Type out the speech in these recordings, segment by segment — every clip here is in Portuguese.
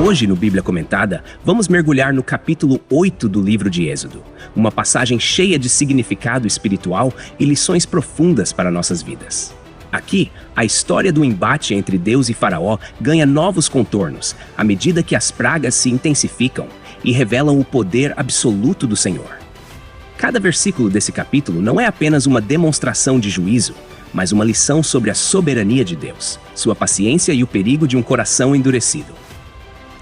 Hoje, no Bíblia Comentada, vamos mergulhar no capítulo 8 do livro de Êxodo, uma passagem cheia de significado espiritual e lições profundas para nossas vidas. Aqui, a história do embate entre Deus e Faraó ganha novos contornos à medida que as pragas se intensificam e revelam o poder absoluto do Senhor. Cada versículo desse capítulo não é apenas uma demonstração de juízo, mas uma lição sobre a soberania de Deus, sua paciência e o perigo de um coração endurecido.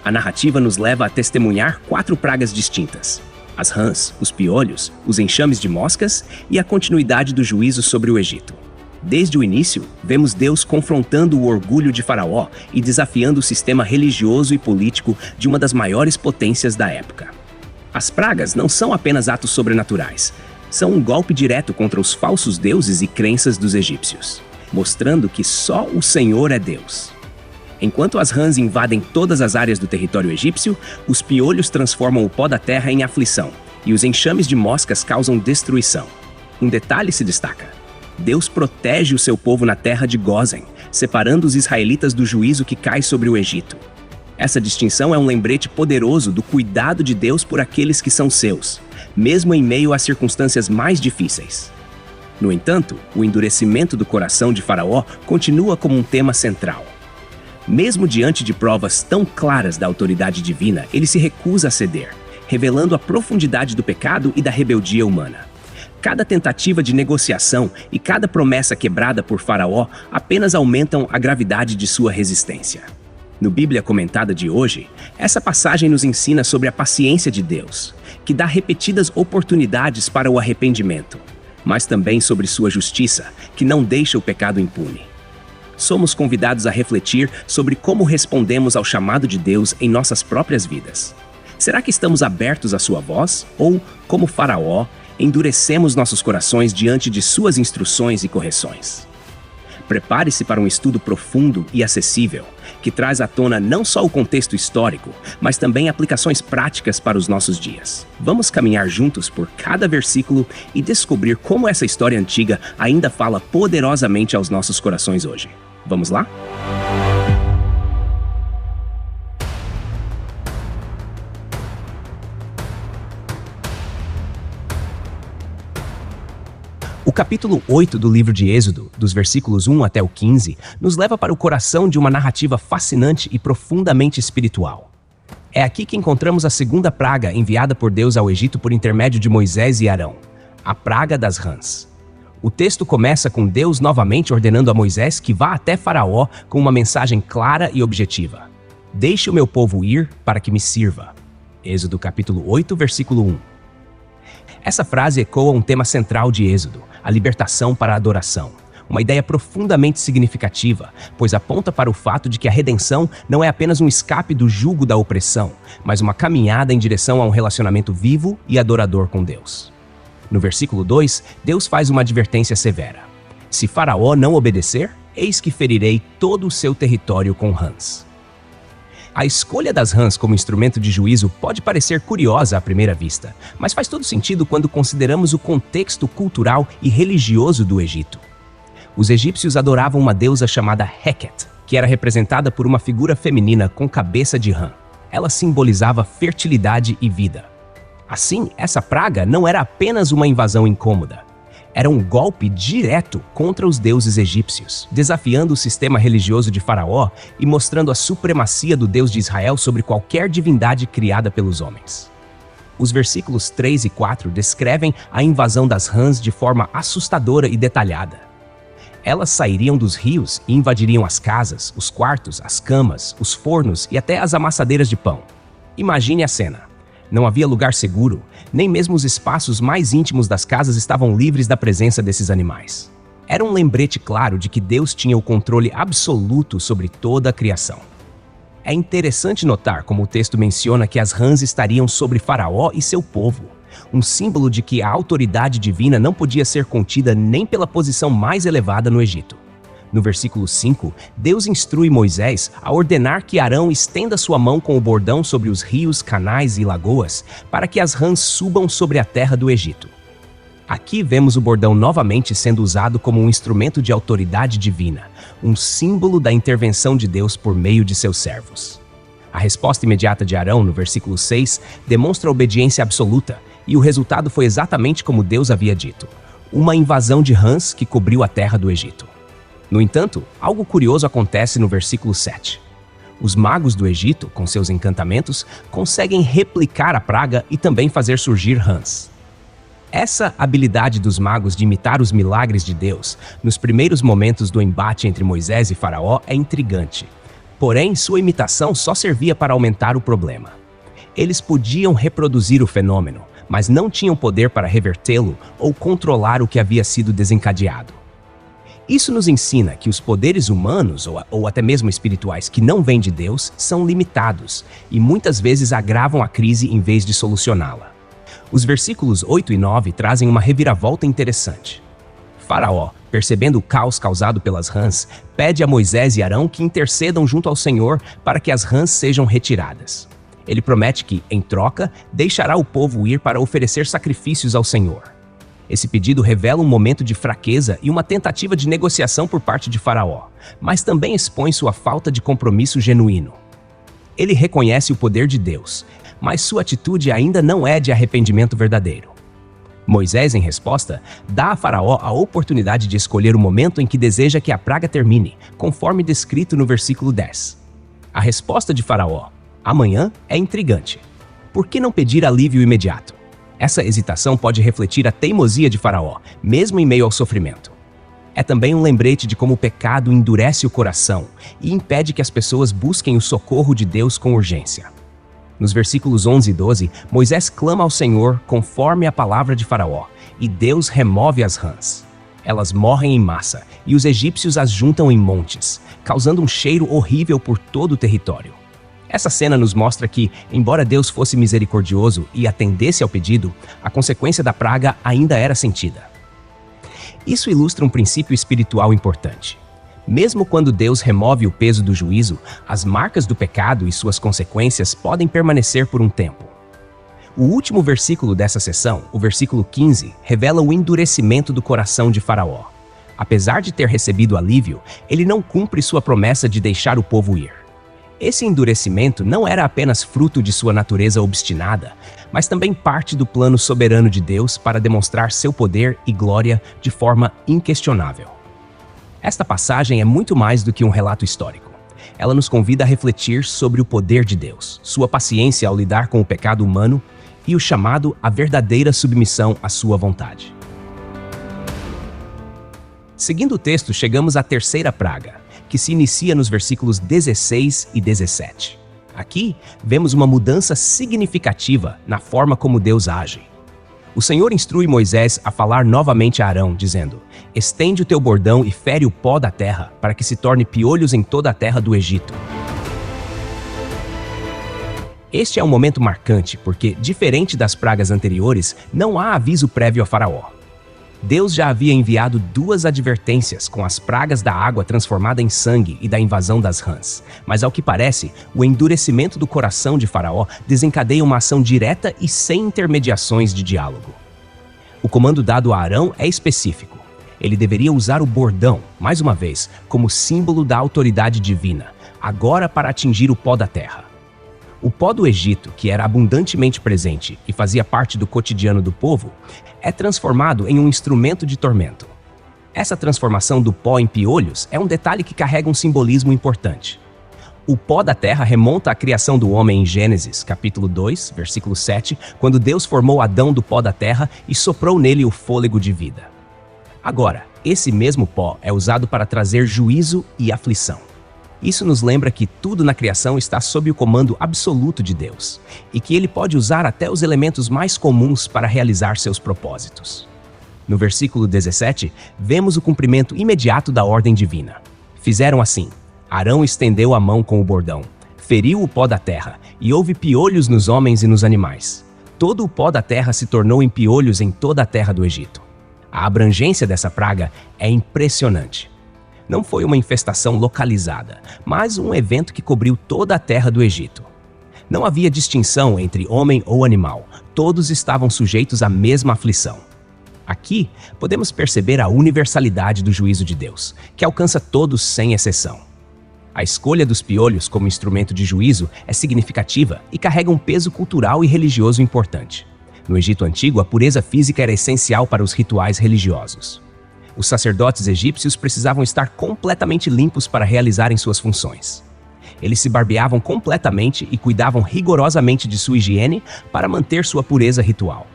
A narrativa nos leva a testemunhar 4 pragas distintas: as rãs, os piolhos, os enxames de moscas e a continuidade do juízo sobre o Egito. Desde o início, vemos Deus confrontando o orgulho de Faraó e desafiando o sistema religioso e político de uma das maiores potências da época. As pragas não são apenas atos sobrenaturais, são um golpe direto contra os falsos deuses e crenças dos egípcios, mostrando que só o Senhor é Deus. Enquanto as rãs invadem todas as áreas do território egípcio, os piolhos transformam o pó da terra em aflição, e os enxames de moscas causam destruição. Um detalhe se destaca: Deus protege o seu povo na terra de Gósen, separando os israelitas do juízo que cai sobre o Egito. Essa distinção é um lembrete poderoso do cuidado de Deus por aqueles que são seus, mesmo em meio às circunstâncias mais difíceis. No entanto, o endurecimento do coração de Faraó continua como um tema central. Mesmo diante de provas tão claras da autoridade divina, ele se recusa a ceder, revelando a profundidade do pecado e da rebeldia humana. Cada tentativa de negociação e cada promessa quebrada por Faraó apenas aumentam a gravidade de sua resistência. No Bíblia Comentada de hoje, essa passagem nos ensina sobre a paciência de Deus, que dá repetidas oportunidades para o arrependimento, mas também sobre sua justiça, que não deixa o pecado impune. Somos convidados a refletir sobre como respondemos ao chamado de Deus em nossas próprias vidas. Será que estamos abertos à sua voz? Ou, como Faraó, endurecemos nossos corações diante de suas instruções e correções? Prepare-se para um estudo profundo e acessível, que traz à tona não só o contexto histórico, mas também aplicações práticas para os nossos dias. Vamos caminhar juntos por cada versículo e descobrir como essa história antiga ainda fala poderosamente aos nossos corações hoje. Vamos lá? O capítulo 8 do livro de Êxodo, dos versículos 1 até o 15, nos leva para o coração de uma narrativa fascinante e profundamente espiritual. É aqui que encontramos a segunda praga enviada por Deus ao Egito por intermédio de Moisés e Arão, a praga das rãs. O texto começa com Deus novamente ordenando a Moisés que vá até Faraó com uma mensagem clara e objetiva: "Deixe o meu povo ir para que me sirva." Êxodo capítulo 8, versículo 1. Essa frase ecoa um tema central de Êxodo, a libertação para a adoração. Uma ideia profundamente significativa, pois aponta para o fato de que a redenção não é apenas um escape do jugo da opressão, mas uma caminhada em direção a um relacionamento vivo e adorador com Deus. No versículo 2, Deus faz uma advertência severa: "Se Faraó não obedecer, eis que ferirei todo o seu território com rãs." A escolha das rãs como instrumento de juízo pode parecer curiosa à primeira vista, mas faz todo sentido quando consideramos o contexto cultural e religioso do Egito. Os egípcios adoravam uma deusa chamada Heket, que era representada por uma figura feminina com cabeça de rã. Ela simbolizava fertilidade e vida. Assim, essa praga não era apenas uma invasão incômoda. Era um golpe direto contra os deuses egípcios, desafiando o sistema religioso de Faraó e mostrando a supremacia do Deus de Israel sobre qualquer divindade criada pelos homens. Os versículos 3 e 4 descrevem a invasão das rãs de forma assustadora e detalhada. Elas sairiam dos rios e invadiriam as casas, os quartos, as camas, os fornos e até as amassadeiras de pão. Imagine a cena. Não havia lugar seguro, nem mesmo os espaços mais íntimos das casas estavam livres da presença desses animais. Era um lembrete claro de que Deus tinha o controle absoluto sobre toda a criação. É interessante notar como o texto menciona que as rãs estariam sobre Faraó e seu povo, um símbolo de que a autoridade divina não podia ser contida nem pela posição mais elevada no Egito. No versículo 5, Deus instrui Moisés a ordenar que Arão estenda sua mão com o bordão sobre os rios, canais e lagoas, para que as rãs subam sobre a terra do Egito. Aqui vemos o bordão novamente sendo usado como um instrumento de autoridade divina, um símbolo da intervenção de Deus por meio de seus servos. A resposta imediata de Arão, no versículo 6, demonstra obediência absoluta, e o resultado foi exatamente como Deus havia dito: uma invasão de rãs que cobriu a terra do Egito. No entanto, algo curioso acontece no versículo 7. Os magos do Egito, com seus encantamentos, conseguem replicar a praga e também fazer surgir rãs. Essa habilidade dos magos de imitar os milagres de Deus nos primeiros momentos do embate entre Moisés e Faraó é intrigante. Porém, sua imitação só servia para aumentar o problema. Eles podiam reproduzir o fenômeno, mas não tinham poder para revertê-lo ou controlar o que havia sido desencadeado. Isso nos ensina que os poderes humanos ou até mesmo espirituais que não vêm de Deus são limitados e muitas vezes agravam a crise em vez de solucioná-la. Os versículos 8 e 9 trazem uma reviravolta interessante. Faraó, percebendo o caos causado pelas rãs, pede a Moisés e Arão que intercedam junto ao Senhor para que as rãs sejam retiradas. Ele promete que, em troca, deixará o povo ir para oferecer sacrifícios ao Senhor. Esse pedido revela um momento de fraqueza e uma tentativa de negociação por parte de Faraó, mas também expõe sua falta de compromisso genuíno. Ele reconhece o poder de Deus, mas sua atitude ainda não é de arrependimento verdadeiro. Moisés, em resposta, dá a Faraó a oportunidade de escolher o momento em que deseja que a praga termine, conforme descrito no versículo 10. A resposta de Faraó, amanhã, é intrigante. Por que não pedir alívio imediato? Essa hesitação pode refletir a teimosia de Faraó, mesmo em meio ao sofrimento. É também um lembrete de como o pecado endurece o coração e impede que as pessoas busquem o socorro de Deus com urgência. Nos versículos 11 e 12, Moisés clama ao Senhor conforme a palavra de Faraó, e Deus remove as rãs. Elas morrem em massa, e os egípcios as juntam em montes, causando um cheiro horrível por todo o território. Essa cena nos mostra que, embora Deus fosse misericordioso e atendesse ao pedido, a consequência da praga ainda era sentida. Isso ilustra um princípio espiritual importante. Mesmo quando Deus remove o peso do juízo, as marcas do pecado e suas consequências podem permanecer por um tempo. O último versículo dessa seção, o versículo 15, revela o endurecimento do coração de Faraó. Apesar de ter recebido alívio, ele não cumpre sua promessa de deixar o povo ir. Esse endurecimento não era apenas fruto de sua natureza obstinada, mas também parte do plano soberano de Deus para demonstrar seu poder e glória de forma inquestionável. Esta passagem é muito mais do que um relato histórico. Ela nos convida a refletir sobre o poder de Deus, sua paciência ao lidar com o pecado humano e o chamado à verdadeira submissão à sua vontade. Seguindo o texto, chegamos à terceira praga, que se inicia nos versículos 16 e 17. Aqui, vemos uma mudança significativa na forma como Deus age. O Senhor instrui Moisés a falar novamente a Arão, dizendo: estende o teu bordão e fere o pó da terra, para que se torne piolhos em toda a terra do Egito. Este é um momento marcante, porque, diferente das pragas anteriores, não há aviso prévio a Faraó. Deus já havia enviado 2 advertências com as pragas da água transformada em sangue e da invasão das rãs. Mas, ao que parece, o endurecimento do coração de Faraó desencadeia uma ação direta e sem intermediações de diálogo. O comando dado a Arão é específico. Ele deveria usar o bordão, mais uma vez, como símbolo da autoridade divina, agora para atingir o pó da terra. O pó do Egito, que era abundantemente presente e fazia parte do cotidiano do povo, é transformado em um instrumento de tormento. Essa transformação do pó em piolhos é um detalhe que carrega um simbolismo importante. O pó da terra remonta à criação do homem em Gênesis, capítulo 2, versículo 7, quando Deus formou Adão do pó da terra e soprou nele o fôlego de vida. Agora, esse mesmo pó é usado para trazer juízo e aflição. Isso nos lembra que tudo na criação está sob o comando absoluto de Deus, e que Ele pode usar até os elementos mais comuns para realizar seus propósitos. No versículo 17, vemos o cumprimento imediato da ordem divina. Fizeram assim: Arão estendeu a mão com o bordão, feriu o pó da terra, e houve piolhos nos homens e nos animais. Todo o pó da terra se tornou em piolhos em toda a terra do Egito. A abrangência dessa praga é impressionante. Não foi uma infestação localizada, mas um evento que cobriu toda a terra do Egito. Não havia distinção entre homem ou animal, todos estavam sujeitos à mesma aflição. Aqui, podemos perceber a universalidade do juízo de Deus, que alcança todos sem exceção. A escolha dos piolhos como instrumento de juízo é significativa e carrega um peso cultural e religioso importante. No Egito Antigo, a pureza física era essencial para os rituais religiosos. Os sacerdotes egípcios precisavam estar completamente limpos para realizarem suas funções. Eles se barbeavam completamente e cuidavam rigorosamente de sua higiene para manter sua pureza ritual.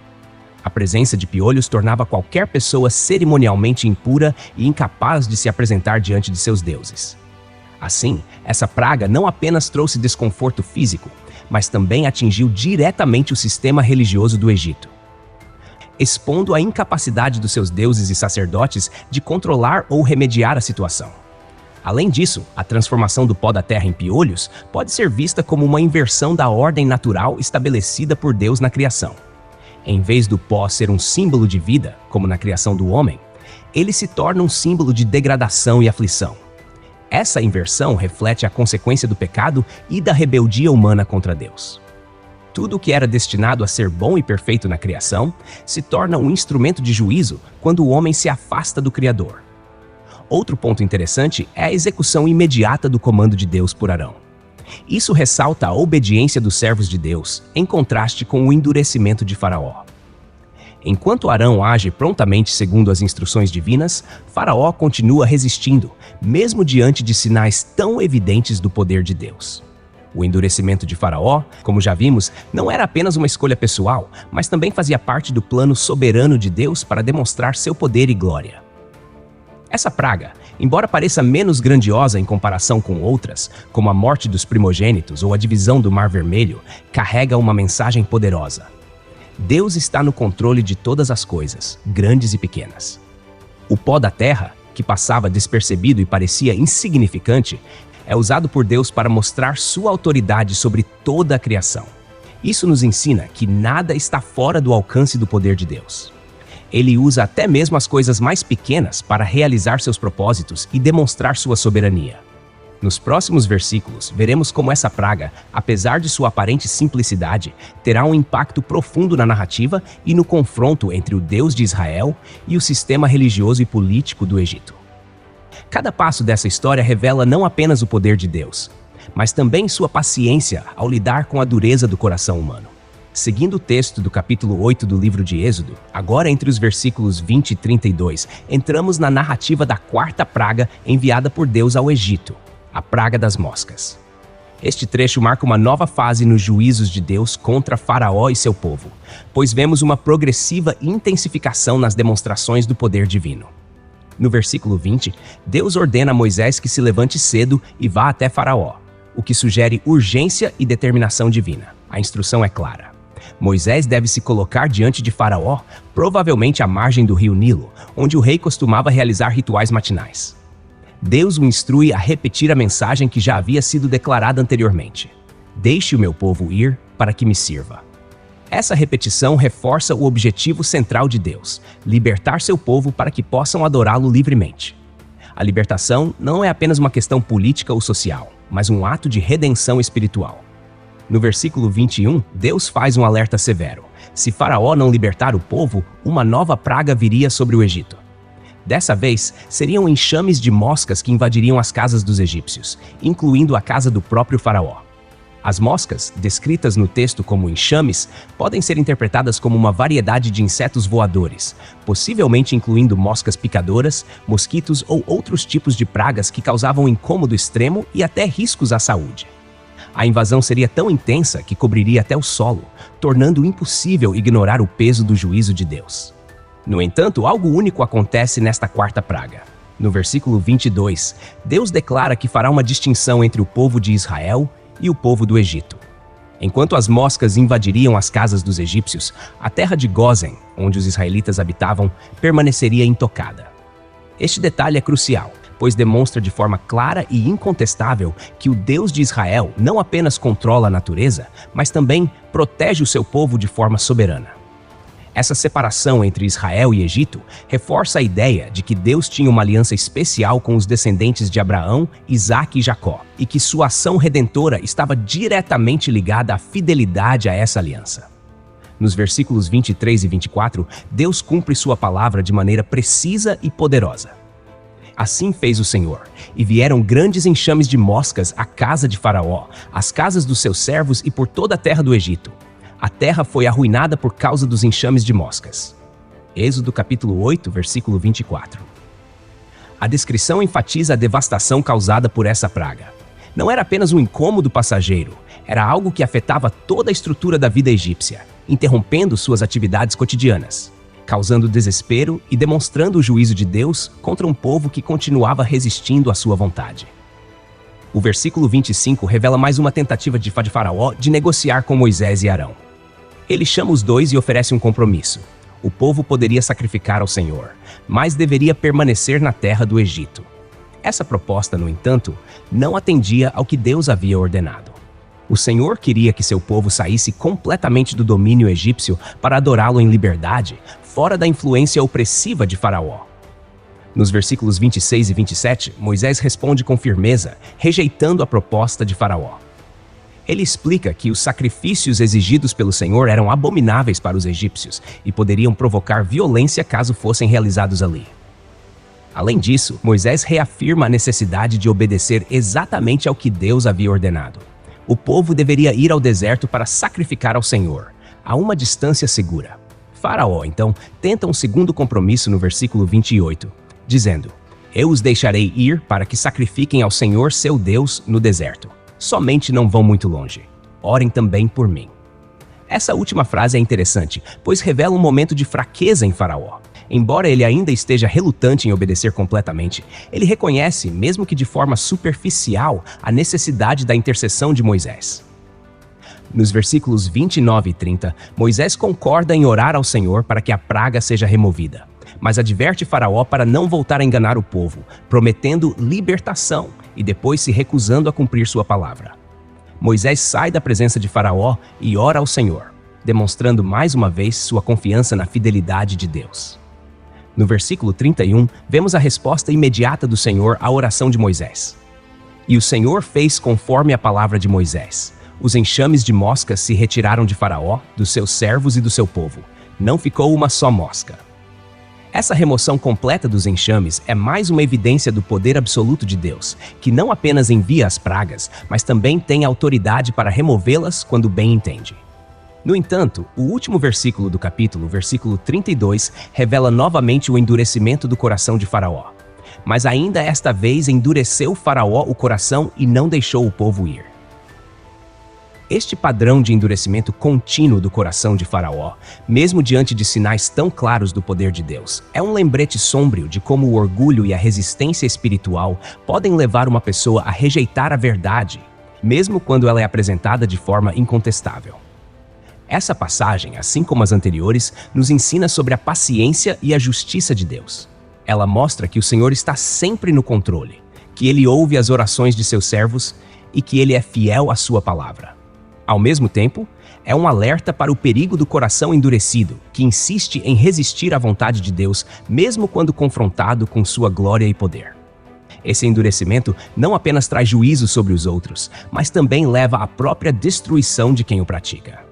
A presença de piolhos tornava qualquer pessoa cerimonialmente impura e incapaz de se apresentar diante de seus deuses. Assim, essa praga não apenas trouxe desconforto físico, mas também atingiu diretamente o sistema religioso do Egito, expondo a incapacidade dos seus deuses e sacerdotes de controlar ou remediar a situação. Além disso, a transformação do pó da terra em piolhos pode ser vista como uma inversão da ordem natural estabelecida por Deus na criação. Em vez do pó ser um símbolo de vida, como na criação do homem, ele se torna um símbolo de degradação e aflição. Essa inversão reflete a consequência do pecado e da rebeldia humana contra Deus. Tudo o que era destinado a ser bom e perfeito na criação se torna um instrumento de juízo quando o homem se afasta do Criador. Outro ponto interessante é a execução imediata do comando de Deus por Arão. Isso ressalta a obediência dos servos de Deus, em contraste com o endurecimento de Faraó. Enquanto Arão age prontamente segundo as instruções divinas, Faraó continua resistindo, mesmo diante de sinais tão evidentes do poder de Deus. O endurecimento de Faraó, como já vimos, não era apenas uma escolha pessoal, mas também fazia parte do plano soberano de Deus para demonstrar seu poder e glória. Essa praga, embora pareça menos grandiosa em comparação com outras, como a morte dos primogênitos ou a divisão do Mar Vermelho, carrega uma mensagem poderosa. Deus está no controle de todas as coisas, grandes e pequenas. O pó da terra, que passava despercebido e parecia insignificante, é usado por Deus para mostrar sua autoridade sobre toda a criação. Isso nos ensina que nada está fora do alcance do poder de Deus. Ele usa até mesmo as coisas mais pequenas para realizar seus propósitos e demonstrar sua soberania. Nos próximos versículos, veremos como essa praga, apesar de sua aparente simplicidade, terá um impacto profundo na narrativa e no confronto entre o Deus de Israel e o sistema religioso e político do Egito. Cada passo dessa história revela não apenas o poder de Deus, mas também sua paciência ao lidar com a dureza do coração humano. Seguindo o texto do capítulo 8 do livro de Êxodo, agora entre os versículos 20 e 32, entramos na narrativa da quarta praga enviada por Deus ao Egito, a praga das moscas. Este trecho marca uma nova fase nos juízos de Deus contra Faraó e seu povo, pois vemos uma progressiva intensificação nas demonstrações do poder divino. No versículo 20, Deus ordena a Moisés que se levante cedo e vá até Faraó, o que sugere urgência e determinação divina. A instrução é clara. Moisés deve se colocar diante de Faraó, provavelmente à margem do rio Nilo, onde o rei costumava realizar rituais matinais. Deus o instrui a repetir a mensagem que já havia sido declarada anteriormente. Deixe o meu povo ir para que me sirva. Essa repetição reforça o objetivo central de Deus, libertar seu povo para que possam adorá-lo livremente. A libertação não é apenas uma questão política ou social, mas um ato de redenção espiritual. No versículo 21, Deus faz um alerta severo. Se Faraó não libertar o povo, uma nova praga viria sobre o Egito. Dessa vez, seriam enxames de moscas que invadiriam as casas dos egípcios, incluindo a casa do próprio Faraó. As moscas, descritas no texto como enxames, podem ser interpretadas como uma variedade de insetos voadores, possivelmente incluindo moscas picadoras, mosquitos ou outros tipos de pragas que causavam incômodo extremo e até riscos à saúde. A invasão seria tão intensa que cobriria até o solo, tornando impossível ignorar o peso do juízo de Deus. No entanto, algo único acontece nesta quarta praga. No versículo 22, Deus declara que fará uma distinção entre o povo de Israel e o povo do Egito. Enquanto as moscas invadiriam as casas dos egípcios, a terra de Gósen, onde os israelitas habitavam, permaneceria intocada. Este detalhe é crucial, pois demonstra de forma clara e incontestável que o Deus de Israel não apenas controla a natureza, mas também protege o seu povo de forma soberana. Essa separação entre Israel e Egito reforça a ideia de que Deus tinha uma aliança especial com os descendentes de Abraão, Isaque e Jacó, e que sua ação redentora estava diretamente ligada à fidelidade a essa aliança. Nos versículos 23 e 24, Deus cumpre sua palavra de maneira precisa e poderosa. Assim fez o Senhor, e vieram grandes enxames de moscas à casa de Faraó, às casas dos seus servos e por toda a terra do Egito. A terra foi arruinada por causa dos enxames de moscas. Êxodo capítulo 8, versículo 24. A descrição enfatiza a devastação causada por essa praga. Não era apenas um incômodo passageiro, era algo que afetava toda a estrutura da vida egípcia, interrompendo suas atividades cotidianas, causando desespero e demonstrando o juízo de Deus contra um povo que continuava resistindo à sua vontade. O versículo 25 revela mais uma tentativa de Faraó de negociar com Moisés e Arão. Ele chama os dois e oferece um compromisso. O povo poderia sacrificar ao Senhor, mas deveria permanecer na terra do Egito. Essa proposta, no entanto, não atendia ao que Deus havia ordenado. O Senhor queria que seu povo saísse completamente do domínio egípcio para adorá-lo em liberdade, fora da influência opressiva de Faraó. Nos versículos 26 e 27, Moisés responde com firmeza, rejeitando a proposta de Faraó. Ele explica que os sacrifícios exigidos pelo Senhor eram abomináveis para os egípcios e poderiam provocar violência caso fossem realizados ali. Além disso, Moisés reafirma a necessidade de obedecer exatamente ao que Deus havia ordenado. O povo deveria ir ao deserto para sacrificar ao Senhor, a uma distância segura. Faraó, então, tenta um segundo compromisso no versículo 28, dizendo: Eu os deixarei ir para que sacrifiquem ao Senhor seu Deus no deserto. Somente não vão muito longe. Orem também por mim. Essa última frase é interessante, pois revela um momento de fraqueza em Faraó. Embora ele ainda esteja relutante em obedecer completamente, ele reconhece, mesmo que de forma superficial, a necessidade da intercessão de Moisés. Nos versículos 29 e 30, Moisés concorda em orar ao Senhor para que a praga seja removida, mas adverte Faraó para não voltar a enganar o povo, prometendo libertação e depois se recusando a cumprir sua palavra. Moisés sai da presença de Faraó e ora ao Senhor, demonstrando mais uma vez sua confiança na fidelidade de Deus. No versículo 31, vemos a resposta imediata do Senhor à oração de Moisés. E o Senhor fez conforme a palavra de Moisés. Os enxames de moscas se retiraram de Faraó, dos seus servos e do seu povo. Não ficou uma só mosca. Essa remoção completa dos enxames é mais uma evidência do poder absoluto de Deus, que não apenas envia as pragas, mas também tem autoridade para removê-las quando bem entende. No entanto, o último versículo do capítulo, versículo 32, revela novamente o endurecimento do coração de Faraó. Mas ainda esta vez endureceu Faraó o coração e não deixou o povo ir. Este padrão de endurecimento contínuo do coração de Faraó, mesmo diante de sinais tão claros do poder de Deus, é um lembrete sômbrio de como o orgulho e a resistência espiritual podem levar uma pessoa a rejeitar a verdade, mesmo quando ela é apresentada de forma incontestável. Essa passagem, assim como as anteriores, nos ensina sobre a paciência e a justiça de Deus. Ela mostra que o Senhor está sempre no controle, que Ele ouve as orações de seus servos e que Ele é fiel à sua palavra. Ao mesmo tempo, é um alerta para o perigo do coração endurecido, que insiste em resistir à vontade de Deus, mesmo quando confrontado com sua glória e poder. Esse endurecimento não apenas traz juízo sobre os outros, mas também leva à própria destruição de quem o pratica.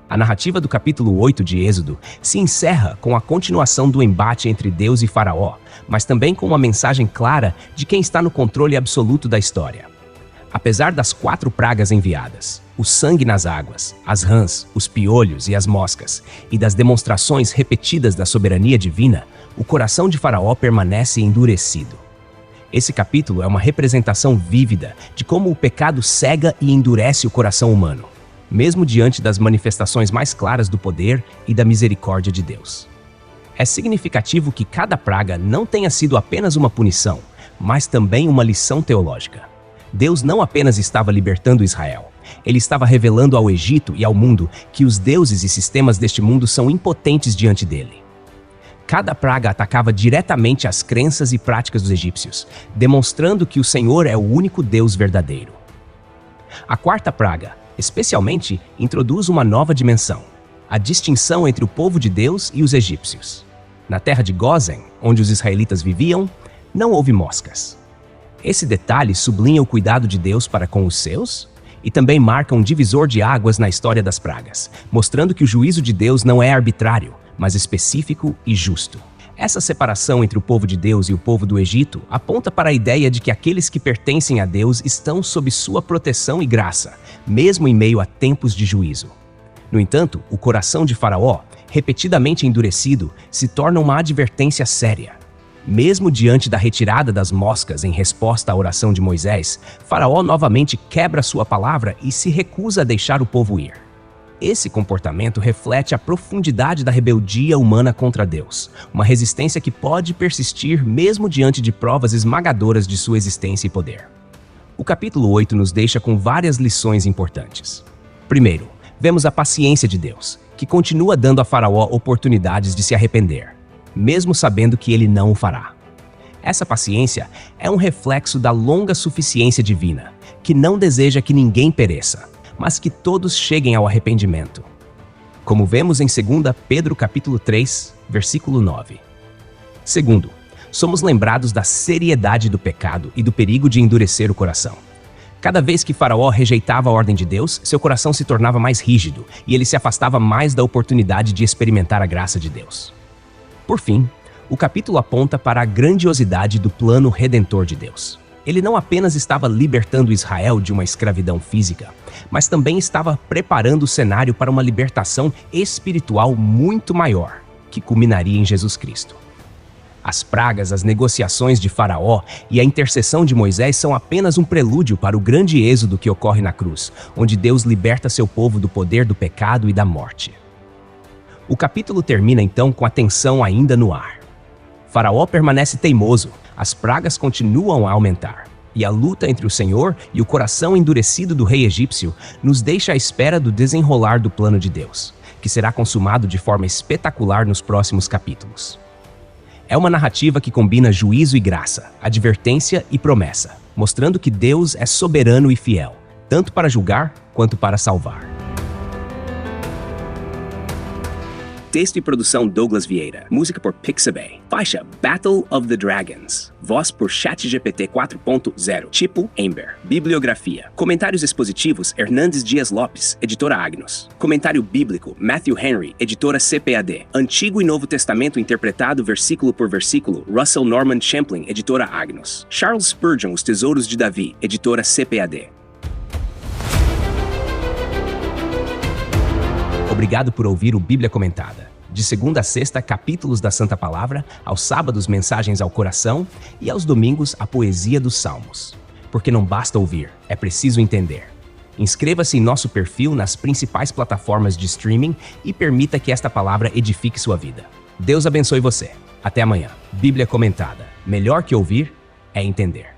A narrativa do capítulo 8 de Êxodo se encerra com a continuação do embate entre Deus e Faraó, mas também com uma mensagem clara de quem está no controle absoluto da história. Apesar das 4 pragas enviadas, o sangue nas águas, as rãs, os piolhos e as moscas, e das demonstrações repetidas da soberania divina, o coração de Faraó permanece endurecido. Esse capítulo é uma representação vívida de como o pecado cega e endurece o coração humano, mesmo diante das manifestações mais claras do poder e da misericórdia de Deus. É significativo que cada praga não tenha sido apenas uma punição, mas também uma lição teológica. Deus não apenas estava libertando Israel, Ele estava revelando ao Egito e ao mundo que os deuses e sistemas deste mundo são impotentes diante dele. Cada praga atacava diretamente as crenças e práticas dos egípcios, demonstrando que o Senhor é o único Deus verdadeiro. A 4ª praga, especialmente, introduz uma nova dimensão, a distinção entre o povo de Deus e os egípcios. Na terra de Gósen, onde os israelitas viviam, não houve moscas. Esse detalhe sublinha o cuidado de Deus para com os seus e também marca um divisor de águas na história das pragas, mostrando que o juízo de Deus não é arbitrário, mas específico e justo. Essa separação entre o povo de Deus e o povo do Egito aponta para a ideia de que aqueles que pertencem a Deus estão sob sua proteção e graça, mesmo em meio a tempos de juízo. No entanto, o coração de Faraó, repetidamente endurecido, se torna uma advertência séria. Mesmo diante da retirada das moscas em resposta à oração de Moisés, Faraó novamente quebra sua palavra e se recusa a deixar o povo ir. Esse comportamento reflete a profundidade da rebeldia humana contra Deus, uma resistência que pode persistir mesmo diante de provas esmagadoras de sua existência e poder. O capítulo 8 nos deixa com várias lições importantes. Primeiro, vemos a paciência de Deus, que continua dando a Faraó oportunidades de se arrepender, mesmo sabendo que ele não o fará. Essa paciência é um reflexo da longa suficiência divina, que não deseja que ninguém pereça, mas que todos cheguem ao arrependimento. Como vemos em 2 Pedro capítulo 3, versículo 9. Segundo, somos lembrados da seriedade do pecado e do perigo de endurecer o coração. Cada vez que Faraó rejeitava a ordem de Deus, seu coração se tornava mais rígido e ele se afastava mais da oportunidade de experimentar a graça de Deus. Por fim, o capítulo aponta para a grandiosidade do plano redentor de Deus. Ele não apenas estava libertando Israel de uma escravidão física, mas também estava preparando o cenário para uma libertação espiritual muito maior, que culminaria em Jesus Cristo. As pragas, as negociações de Faraó e a intercessão de Moisés são apenas um prelúdio para o grande êxodo que ocorre na cruz, onde Deus liberta seu povo do poder do pecado e da morte. O capítulo termina então com a tensão ainda no ar. Faraó permanece teimoso, as pragas continuam a aumentar, e a luta entre o Senhor e o coração endurecido do rei egípcio nos deixa à espera do desenrolar do plano de Deus, que será consumado de forma espetacular nos próximos capítulos. É uma narrativa que combina juízo e graça, advertência e promessa, mostrando que Deus é soberano e fiel, tanto para julgar quanto para salvar. Texto e produção Douglas Vieira. Música por Pixabay. Faixa Battle of the Dragons. Voz por ChatGPT 4.0. Tipo Ember. Bibliografia. Comentários expositivos Hernandes Dias Lopes, editora Agnos. Comentário bíblico Matthew Henry, editora CPAD. Antigo e Novo Testamento interpretado versículo por versículo Russell Norman Champlin, editora Agnos. Charles Spurgeon, Os Tesouros de Davi, editora CPAD. Obrigado por ouvir o Bíblia Comentada. De segunda a sexta, capítulos da Santa Palavra, aos sábados, mensagens ao coração e aos domingos, a poesia dos Salmos. Porque não basta ouvir, é preciso entender. Inscreva-se em nosso perfil nas principais plataformas de streaming e permita que esta palavra edifique sua vida. Deus abençoe você. Até amanhã. Bíblia Comentada. Melhor que ouvir é entender.